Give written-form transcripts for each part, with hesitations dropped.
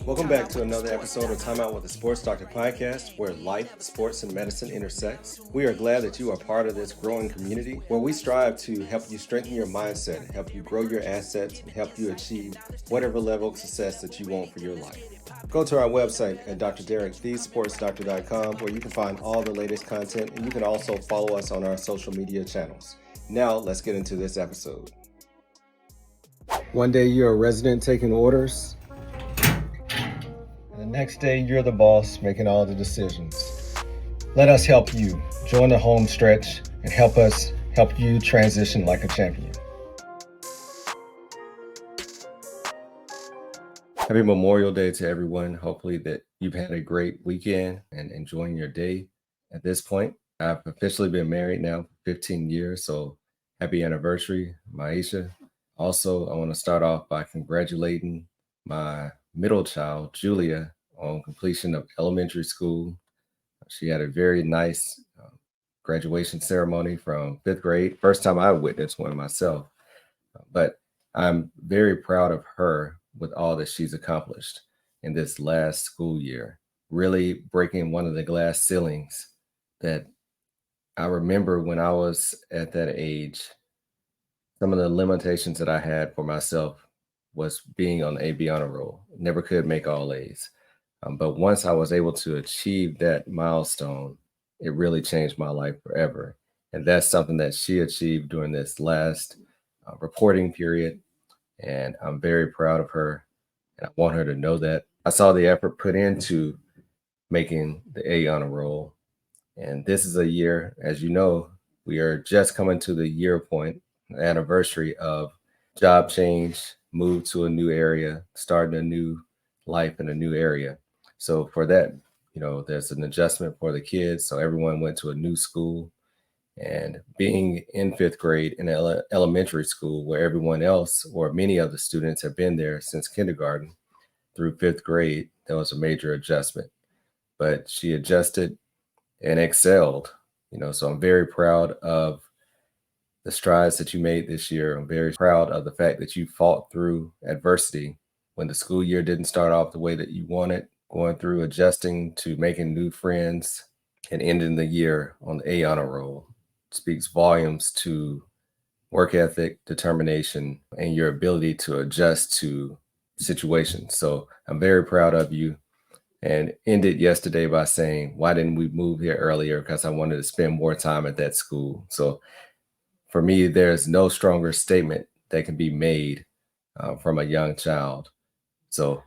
Welcome back to another episode of Time Out with the Sports Doctor podcast, where life, sports, and medicine intersects. We are glad that you are part of this growing community where we strive to help you strengthen your mindset, help you grow your assets, and help you achieve whatever level of success that you want for your life. Go to our website at Dr.Derrick, thesportsdoctor.com, where you can find all the latest content, and you can also follow us on our social media channels. Now, let's get into this episode. One day you're a resident taking orders. The next day, you're the boss making all the decisions. Let us help you. Join the home stretch and help us help you transition like a champion. Happy Memorial Day to everyone. Hopefully that you've had a great weekend and enjoying your day. At this point, I've officially been married now for 15 years, so happy anniversary, Maisha. Also, I want to start off by congratulating my middle child, Julia, on completion of elementary school. She had a very nice graduation ceremony from 5th grade. First time I witnessed one myself, but I'm very proud of her with all that she's accomplished in this last school year, really breaking one of the glass ceilings that I remember when I was at that age. Some of the limitations that I had for myself was being on the AB honor roll. Never could make all A's. But once I was able to achieve that milestone, it really changed my life forever. And that's something that she achieved during this last reporting period. And I'm very proud of her. And I want her to know that. I saw the effort put into making the A honor roll. And this is a year, as you know, we are just coming to the year point, the anniversary of job change, move to a new area, starting a new life in a new area. So for that, there's an adjustment for the kids. So everyone went to a new school, and being in 5th grade in elementary school where everyone else or many of the students have been there since kindergarten through 5th grade, that was a major adjustment. But she adjusted and excelled, so I'm very proud of the strides that you made this year. I'm very proud of the fact that you fought through adversity when the school year didn't start off the way that you wanted, going through adjusting to making new friends and ending the year on the A honor roll. Speaks volumes to work ethic, determination, and your ability to adjust to situations. So I'm very proud of you, and ended yesterday by saying, why didn't we move here earlier? Because I wanted to spend more time at that school. So for me, there's no stronger statement that can be made from a young child. So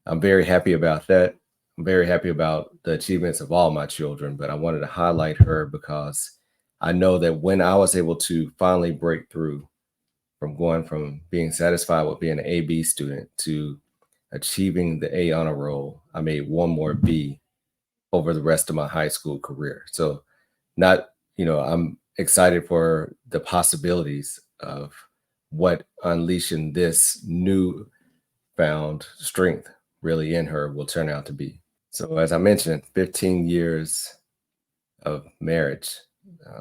I'm very happy about that. I'm very happy about the achievements of all my children, but I wanted to highlight her because I know that when I was able to finally break through from going from being satisfied with being an AB student to achieving the A honor roll, I made one more B over the rest of my high school career. So I'm excited for the possibilities of what unleashing this new found strength really in her will turn out to be. So as I mentioned, 15 years of marriage.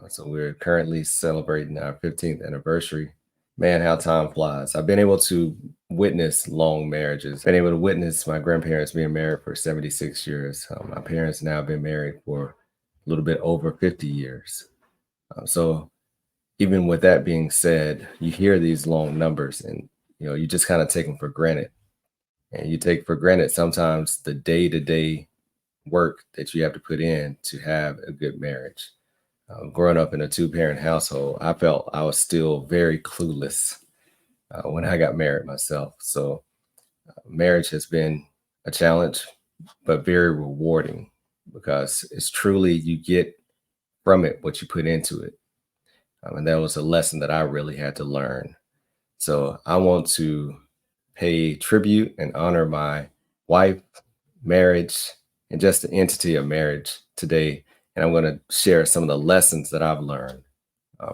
So we're currently celebrating our 15th anniversary. Man, how time flies. I've been able to witness long marriages, been able to witness my grandparents being married for 76 years. My parents now have been married for a little bit over 50 years. So even with that being said, you hear these long numbers and, you just kind of take them for granted. And you take for granted sometimes the day-to-day work that you have to put in to have a good marriage. Growing up in a 2-parent household, I felt I was still very clueless when I got married myself. So marriage has been a challenge, but very rewarding because it's truly you get from it what you put into it. And that was a lesson that I really had to learn. So I want to pay tribute and honor my wife, marriage, and just the entity of marriage today. And I'm going to share some of the lessons that I've learned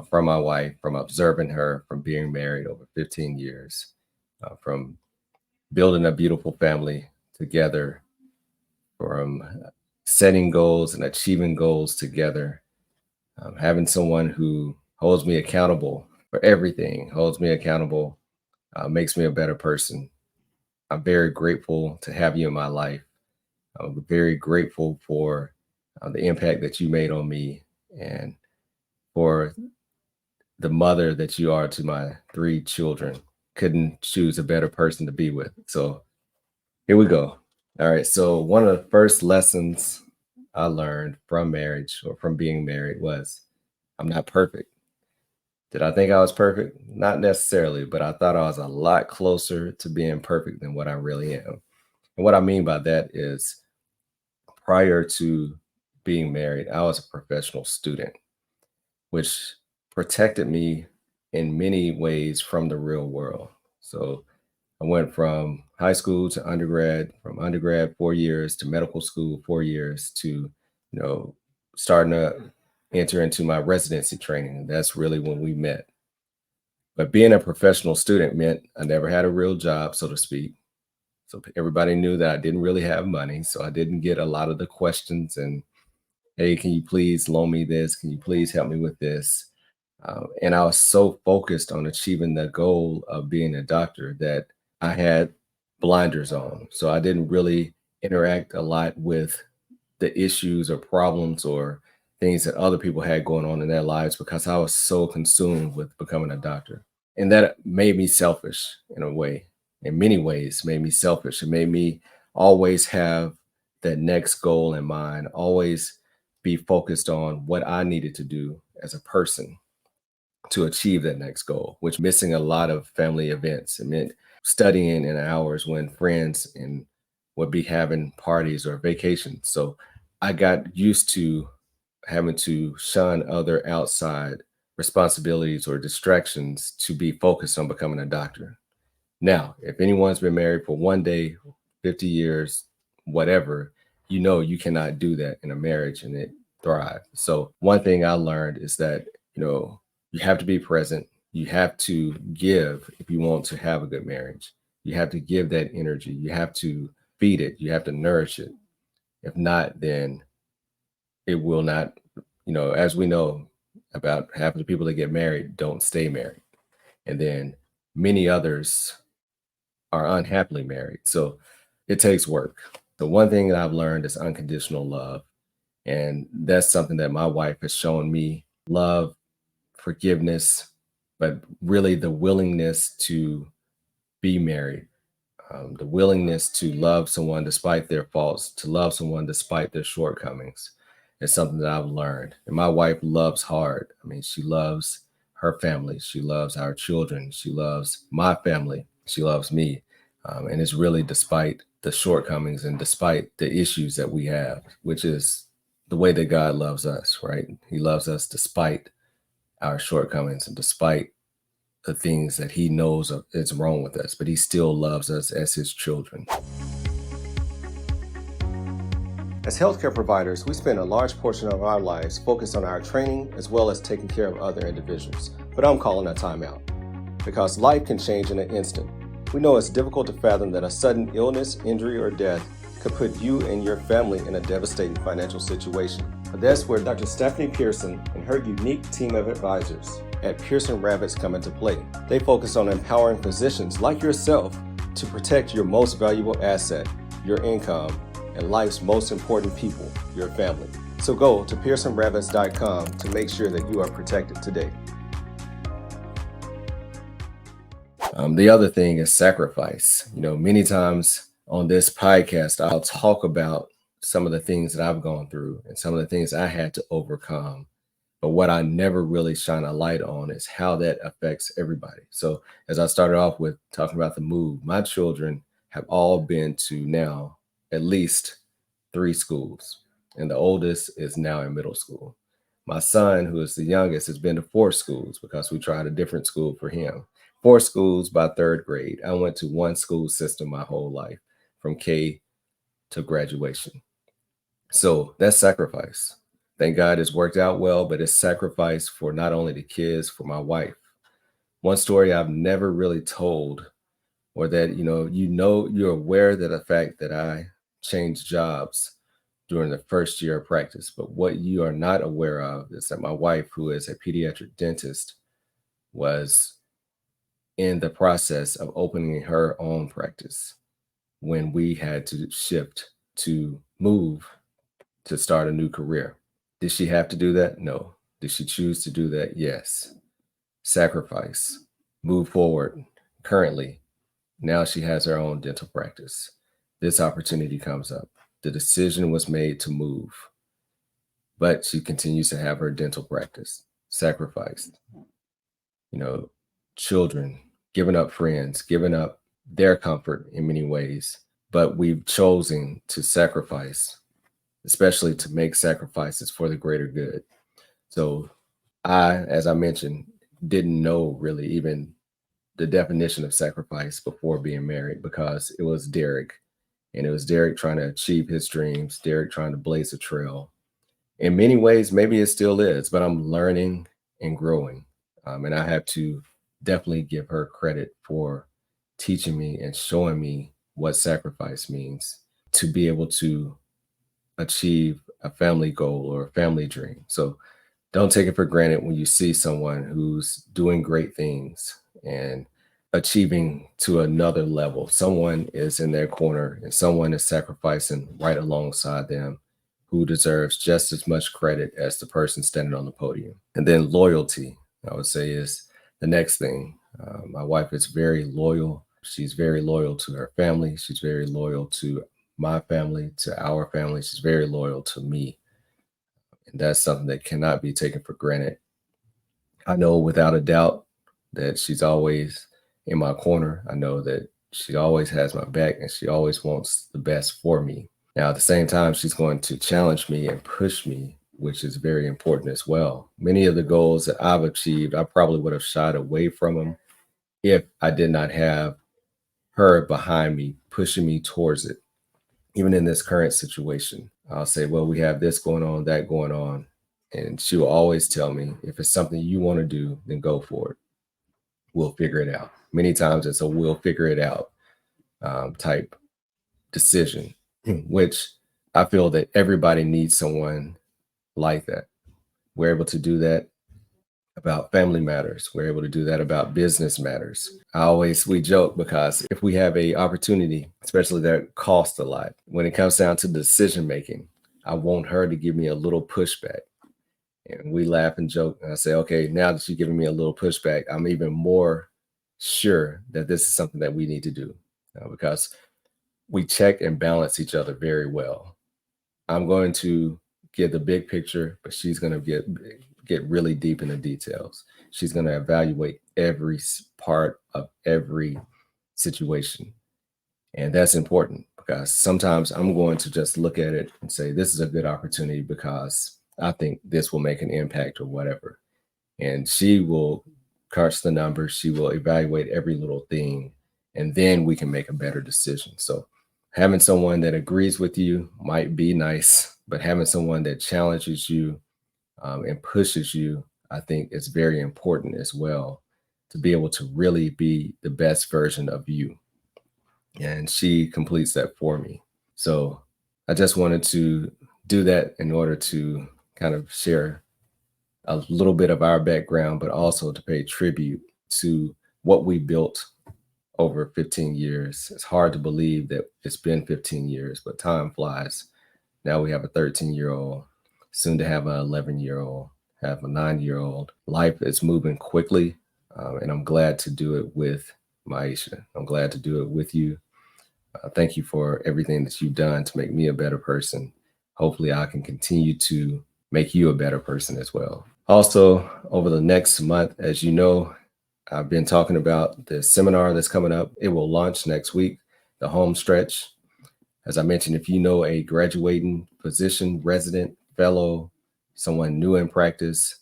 from my wife, from observing her, from being married over 15 years, from building a beautiful family together, from setting goals and achieving goals together, having someone who holds me accountable for everything, holds me accountable, makes me a better person. I'm very grateful to have you in my life. I'm very grateful for the impact that you made on me and for the mother that you are to my three children. Couldn't choose a better person to be with. So here we go. All right. So, one of the first lessons I learned from marriage or from being married was I'm not perfect. Did I think I was perfect? Not necessarily, but I thought I was a lot closer to being perfect than what I really am. And what I mean by that is prior to being married, I was a professional student, which protected me in many ways from the real world. So I went from high school to undergrad, from undergrad 4 years to medical school 4 years to, starting to enter into my residency training. And that's really when we met. But being a professional student meant I never had a real job, so to speak. So everybody knew that I didn't really have money. So I didn't get a lot of the questions and, hey, can you please loan me this? Can you please help me with this? And I was so focused on achieving the goal of being a doctor that I had blinders on. So I didn't really interact a lot with the issues or problems or things that other people had going on in their lives because I was so consumed with becoming a doctor. And that made me selfish in a way. In many ways, made me selfish. It made me always have that next goal in mind, always be focused on what I needed to do as a person to achieve that next goal, which missing a lot of family events. It meant studying in hours when friends and would be having parties or vacations. So I got used to having to shun other outside responsibilities or distractions to be focused on becoming a doctor. Now, if anyone's been married for one day, 50 years, whatever, you cannot do that in a marriage and it thrive. So one thing I learned is that, you have to be present. You have to give if you want to have a good marriage. You have to give that energy. You have to feed it. You have to nourish it. If not, then it will not, as we know, about half of the people that get married don't stay married. And then many others are unhappily married. So it takes work. The one thing that I've learned is unconditional love. And that's something that my wife has shown me love, forgiveness, but really the willingness to be married, the willingness to love someone despite their faults, to love someone despite their shortcomings is something that I've learned. And my wife loves hard. I mean, she loves her family. She loves our children. She loves my family. She loves me. And it's really despite the shortcomings and despite the issues that we have, which is the way that God loves us, right? He loves us despite our shortcomings and despite the things that he knows is wrong with us, but he still loves us as his children. As healthcare providers, we spend a large portion of our lives focused on our training as well as taking care of other individuals. But I'm calling a timeout because life can change in an instant. We know it's difficult to fathom that a sudden illness, injury, or death could put you and your family in a devastating financial situation. But that's where Dr. Stephanie Pearson and her unique team of advisors at Pearson Ravitz come into play. They focus on empowering physicians like yourself to protect your most valuable asset, your income, and life's most important people, your family. So go to pearsonravitz.com to make sure that you are protected today. The other thing is sacrifice. Many times on this podcast, I'll talk about some of the things that I've gone through and some of the things I had to overcome. But what I never really shine a light on is how that affects everybody. So as I started off with talking about the move, my children have all been to now at least 3 schools, and the oldest is now in middle school. My son, who is the youngest, has been to 4 schools because we tried a different school for him. 4 schools by 3rd grade. I went to one school system my whole life, from K to graduation. So that's sacrifice. Thank God it's worked out well, but it's sacrifice for not only the kids, for my wife. One story I've never really told, or that, you're aware that the fact that I changed jobs during the first year of practice. But what you are not aware of is that my wife, who is a pediatric dentist, was in the process of opening her own practice. when we had to shift to move to start a new career. Did she have to do that? No. Did she choose to do that? Yes. Sacrifice, move forward. Currently, now she has her own dental practice. This opportunity comes up. The decision was made to move, but she continues to have her dental practice. Sacrificed, you know, children, giving up friends, giving up their comfort in many ways. But we've chosen to sacrifice, especially to make sacrifices for the greater good. So as I mentioned, didn't know really even the definition of sacrifice before being married because it was Derrick. And it was Derrick trying to achieve his dreams, Derrick trying to blaze a trail. In many ways, maybe it still is, but I'm learning and growing. And I have to definitely give her credit for teaching me and showing me what sacrifice means to be able to achieve a family goal or a family dream. So don't take it for granted when you see someone who's doing great things and achieving to another level. Someone is in their corner and someone is sacrificing right alongside them who deserves just as much credit as the person standing on the podium. And then loyalty, I would say, is the next thing. My wife is very loyal. She's very loyal to her family. She's very loyal to my family, to our family. She's very loyal to me. And that's something that cannot be taken for granted. I know without a doubt that she's always in my corner. I know that she always has my back and she always wants the best for me. Now, at the same time, she's going to challenge me and push me, which is very important as well. Many of the goals that I've achieved, I probably would have shied away from them if I did not have her behind me, pushing me towards it. Even in this current situation, I'll say, well, we have this going on, that going on. And she will always tell me, if it's something you want to do, then go for it. We'll figure it out. Many times it's a we'll figure it out type decision, which I feel that everybody needs someone like that. We're able to do that about family matters. We're able to do that about business matters. We joke because if we have a opportunity, especially that costs a lot, when it comes down to decision making, I want her to give me a little pushback. And we laugh and joke. And I say, okay, now that you're giving me a little pushback, I'm even more sure that this is something that we need to do because we check and balance each other very well. I'm going to get the big picture, but she's going to get really deep in the details. She's going to evaluate every part of every situation. And that's important because sometimes I'm going to just look at it and say, this is a good opportunity because I think this will make an impact or whatever. And she will crunch the numbers. She will evaluate every little thing, and then we can make a better decision. So having someone that agrees with you might be nice, but having someone that challenges you and pushes you, I think is very important as well to be able to really be the best version of you. And she completes that for me. So I just wanted to do that in order to kind of share a little bit of our background, but also to pay tribute to what we built over 15 years. It's hard to believe that it's been 15 years, but time flies. Now we have a 13-year-old, soon to have an 11-year-old, have a 9-year-old. Life is moving quickly, and I'm glad to do it with Maisha. I'm glad to do it with you. Thank you for everything that you've done to make me a better person. Hopefully, I can continue to make you a better person as well. Also, over the next month, as you know, I've been talking about the seminar that's coming up. It will launch next week, the home stretch. As I mentioned, if you know a graduating physician, resident, fellow, someone new in practice,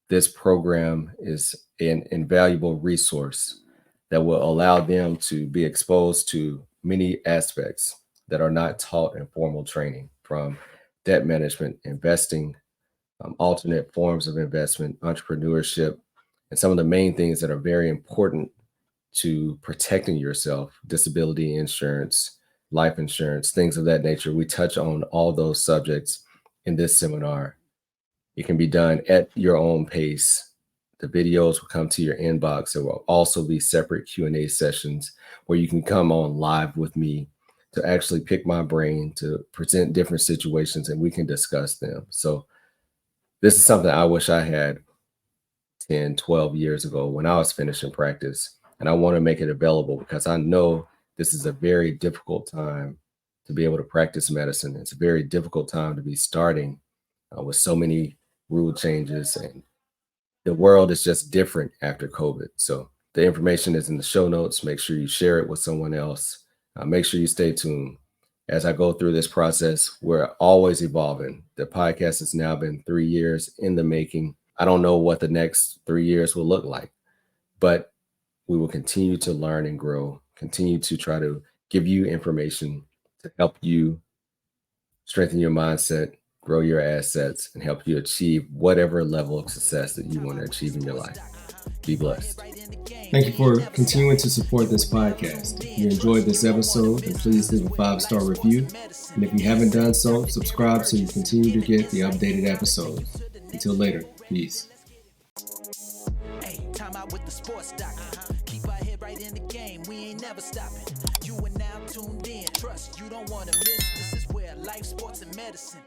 this program is an invaluable resource that will allow them to be exposed to many aspects that are not taught in formal training, from debt management, investing, alternate forms of investment, entrepreneurship, and some of the main things that are very important to protecting yourself: disability insurance, life insurance, things of that nature. We touch on all those subjects in this seminar. It can be done at your own pace. The videos will come to your inbox. There will also be separate Q&A sessions where you can come on live with me to actually pick my brain, to present different situations, and we can discuss them. So this is something I wish I had 10, 12 years ago when I was finishing practice. And I want to make it available because I know this is a very difficult time to be able to practice medicine. It's a very difficult time to be starting with so many rule changes, and the world is just different after COVID. So the information is in the show notes. Make sure you share it with someone else. Make sure you stay tuned. As I go through this process, we're always evolving. The podcast has now been 3 years in the making. I don't know what the next 3 years will look like, but we will continue to learn and grow, continue to try to give you information to help you strengthen your mindset, grow your assets, and help you achieve whatever level of success that you want to achieve in your life. Be blessed. Thank you for continuing to support this podcast. If you enjoyed this episode, then please leave a 5-star review. And if you haven't done so, subscribe so you continue to get the updated episodes. Until later, peace. Time out with the sports doctor. Keep our head right in the game. We ain't never stopping. You are now tuned in. Trust you don't want to miss. This is where life, sports, and medicine.